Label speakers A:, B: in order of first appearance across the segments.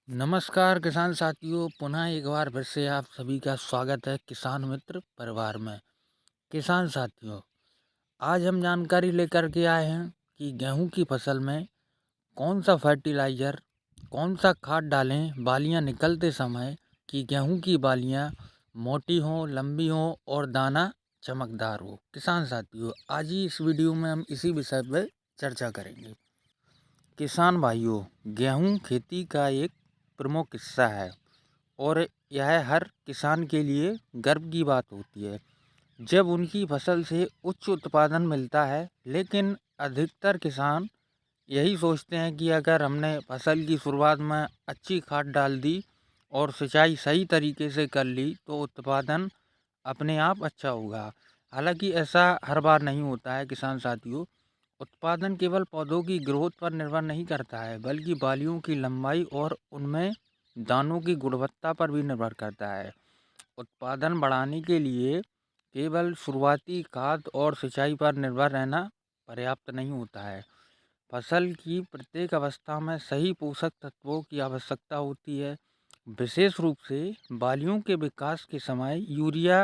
A: नमस्कार किसान साथियों, पुनः एक बार फिर से आप सभी का स्वागत है किसान मित्र परिवार में। किसान साथियों, आज हम जानकारी लेकर के आए हैं कि गेहूं की फसल में कौन सा फर्टिलाइज़र, कौन सा खाद डालें बालियां निकलते समय कि गेहूं की बालियां मोटी हों, लंबी हों और दाना चमकदार हो। किसान साथियों, आज ही इस वीडियो में हम इसी विषय पर चर्चा करेंगे। किसान भाइयों, गेहूं खेती का एक प्रमुख हिस्सा है और यह हर किसान के लिए गर्व की बात होती है जब उनकी फसल से उच्च उत्पादन मिलता है। लेकिन अधिकतर किसान यही सोचते हैं कि अगर हमने फसल की शुरुआत में अच्छी खाद डाल दी और सिंचाई सही तरीके से कर ली तो उत्पादन अपने आप अच्छा होगा। हालांकि ऐसा हर बार नहीं होता है किसान साथियों। उत्पादन केवल पौधों की ग्रोथ पर निर्भर नहीं करता है, बल्कि बालियों की लंबाई और उनमें दानों की गुणवत्ता पर भी निर्भर करता है। उत्पादन बढ़ाने के लिए केवल शुरुआती खाद और सिंचाई पर निर्भर रहना पर्याप्त नहीं होता है। फसल की प्रत्येक अवस्था में सही पोषक तत्वों की आवश्यकता होती है। विशेष रूप से बालियों के विकास के समय यूरिया,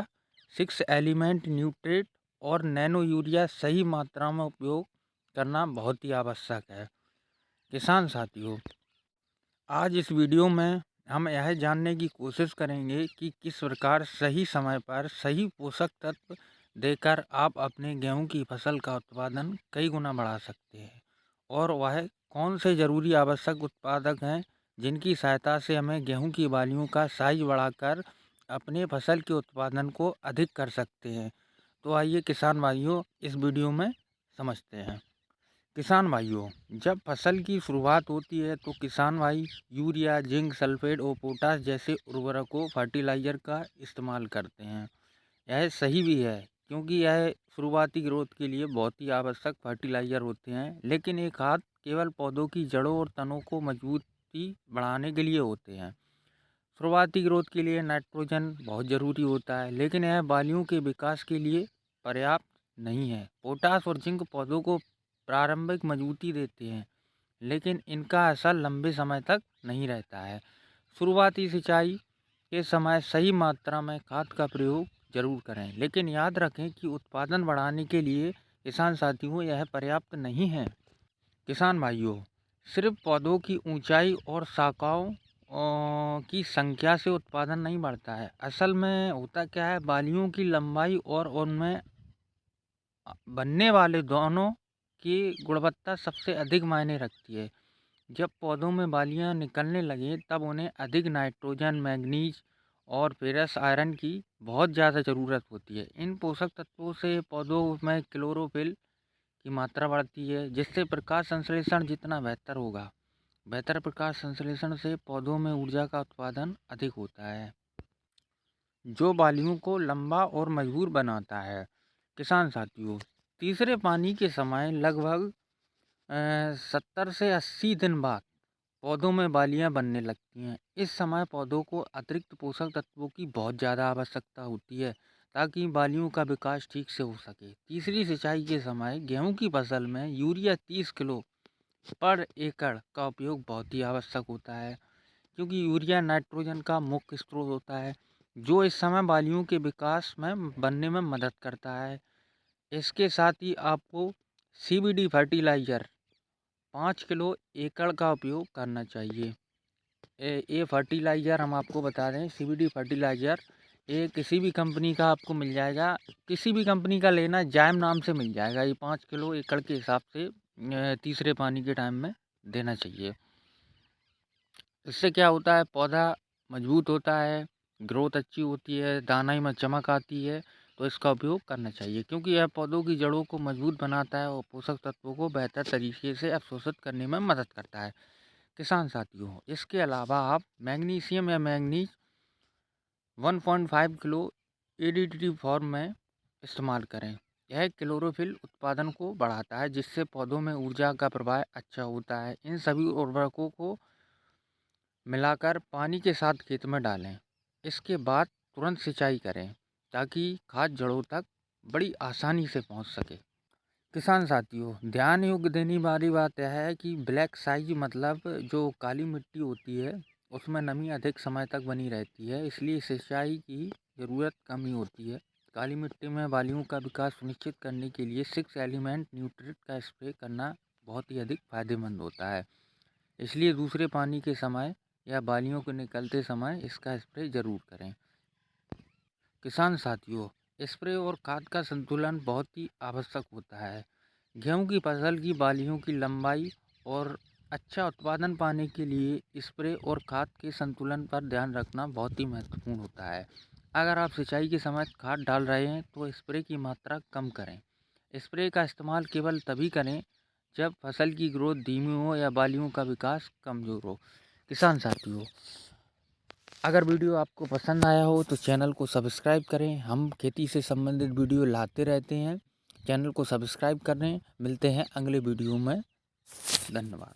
A: 6 एलिमेंट न्यूट्रेट और नैनो यूरिया सही मात्रा में उपयोग करना बहुत ही आवश्यक है। किसान साथियों, आज इस वीडियो में हम यह जानने की कोशिश करेंगे कि किस प्रकार सही समय पर सही पोषक तत्व देकर आप अपने गेहूं की फसल का उत्पादन कई गुना बढ़ा सकते हैं और वह कौन से ज़रूरी आवश्यक उत्पादक हैं जिनकी सहायता से हमें गेहूं की बालियों का साइज बढ़ाकर अपने फसल के उत्पादन को अधिक कर सकते हैं। तो आइए किसान भाइयों, इस वीडियो में समझते हैं। किसान भाइयों, जब फसल की शुरुआत होती है तो किसान भाई यूरिया, जिंक सल्फेट और पोटाश जैसे उर्वरकों फर्टिलाइज़र का इस्तेमाल करते हैं। यह सही भी है क्योंकि यह शुरुआती ग्रोथ के लिए बहुत ही आवश्यक फर्टिलाइज़र होते हैं। लेकिन ये खाद केवल पौधों की जड़ों और तनों को मजबूती बढ़ाने के लिए होते हैं। शुरुआती ग्रोथ के लिए नाइट्रोजन बहुत ज़रूरी होता है, लेकिन यह बालियों के विकास के लिए पर्याप्त नहीं है। पोटाश और जिंक पौधों को प्रारंभिक मजबूती देते हैं, लेकिन इनका असर लंबे समय तक नहीं रहता है। शुरुआती सिंचाई के समय सही मात्रा में खाद का प्रयोग जरूर करें, लेकिन याद रखें कि उत्पादन बढ़ाने के लिए किसान साथियों यह पर्याप्त नहीं है। किसान भाइयों, सिर्फ पौधों की ऊंचाई और शाखाओं की संख्या से उत्पादन नहीं बढ़ता है। असल में होता क्या है, बालियों की लंबाई और उनमें बनने वाले दोनों की गुणवत्ता सबसे अधिक मायने रखती है। जब पौधों में बालियां निकलने लगें तब उन्हें अधिक नाइट्रोजन, मैग्नीज और फेरस आयरन की बहुत ज़्यादा ज़रूरत होती है। इन पोषक तत्वों से पौधों में क्लोरोफिल की मात्रा बढ़ती है, जिससे प्रकाश संश्लेषण जितना बेहतर होगा। बेहतर प्रकाश संश्लेषण से पौधों में ऊर्जा का उत्पादन अधिक होता है, जो बालियों को लंबा और मजबूत बनाता है। किसान साथियों, तीसरे पानी के समय लगभग 70 से 80 दिन बाद पौधों में बालियां बनने लगती हैं। इस समय पौधों को अतिरिक्त पोषक तत्वों की बहुत ज़्यादा आवश्यकता होती है ताकि बालियों का विकास ठीक से हो सके। तीसरी सिंचाई के समय गेहूं की फसल में यूरिया 30 किलो पर एकड़ का उपयोग बहुत ही आवश्यक होता है, क्योंकि यूरिया नाइट्रोजन का मुख्य स्रोत होता है जो इस समय बालियों के विकास में बनने में मदद करता है। इसके साथ ही आपको CBD फर्टिलाइज़र 5 किलो एकड़ का उपयोग करना चाहिए। ये फर्टिलाइज़र हम आपको बता दें, CBD फर्टिलाइज़र ये किसी भी कंपनी का आपको मिल जाएगा। किसी भी कंपनी का लेना, जायम नाम से मिल जाएगा। ये 5 किलो एकड़ के हिसाब से तीसरे पानी के टाइम में देना चाहिए। इससे क्या होता है, पौधा मजबूत होता है, ग्रोथ अच्छी होती है, दानाई में चमक आती है। तो इसका उपयोग करना चाहिए क्योंकि यह पौधों की जड़ों को मजबूत बनाता है और पोषक तत्वों को बेहतर तरीके से अवशोषित करने में मदद करता है। किसान साथियों, इसके अलावा आप मैग्नीशियम या मैंगनीज 1.5 किलो ADT फॉर्म में इस्तेमाल करें। यह क्लोरोफिल उत्पादन को बढ़ाता है, जिससे पौधों में ऊर्जा का प्रवाह अच्छा होता है। इन सभी उर्वरकों को मिलाकर पानी के साथ खेत में डालें। इसके बाद तुरंत सिंचाई करें ताकि खाद जड़ों तक बड़ी आसानी से पहुंच सके। किसान साथियों, ध्यान योग्य देने वाली बात यह है कि ब्लैक साइज मतलब जो काली मिट्टी होती है उसमें नमी अधिक समय तक बनी रहती है, इसलिए सिंचाई की ज़रूरत कम ही होती है। काली मिट्टी में बालियों का विकास सुनिश्चित करने के लिए 6 एलिमेंट न्यूट्रिएंट का स्प्रे करना बहुत ही अधिक फायदेमंद होता है। इसलिए दूसरे पानी के समय या बालियों को निकलते समय इसका स्प्रे ज़रूर करें। किसान साथियों, स्प्रे और खाद का संतुलन बहुत ही आवश्यक होता है। गेहूं की फसल की बालियों की लंबाई और अच्छा उत्पादन पाने के लिए स्प्रे और खाद के संतुलन पर ध्यान रखना बहुत ही महत्वपूर्ण होता है। अगर आप सिंचाई के समय खाद डाल रहे हैं तो स्प्रे की मात्रा कम करें। स्प्रे का इस्तेमाल केवल तभी करें जब फसल की ग्रोथ धीमी हो या बालियों का विकास कमज़ोर हो। किसान साथियों, अगर वीडियो आपको पसंद आया हो तो चैनल को सब्सक्राइब करें। हम खेती से संबंधित वीडियो लाते रहते हैं। चैनल को सब्सक्राइब करें। मिलते हैं अगले वीडियो में। धन्यवाद।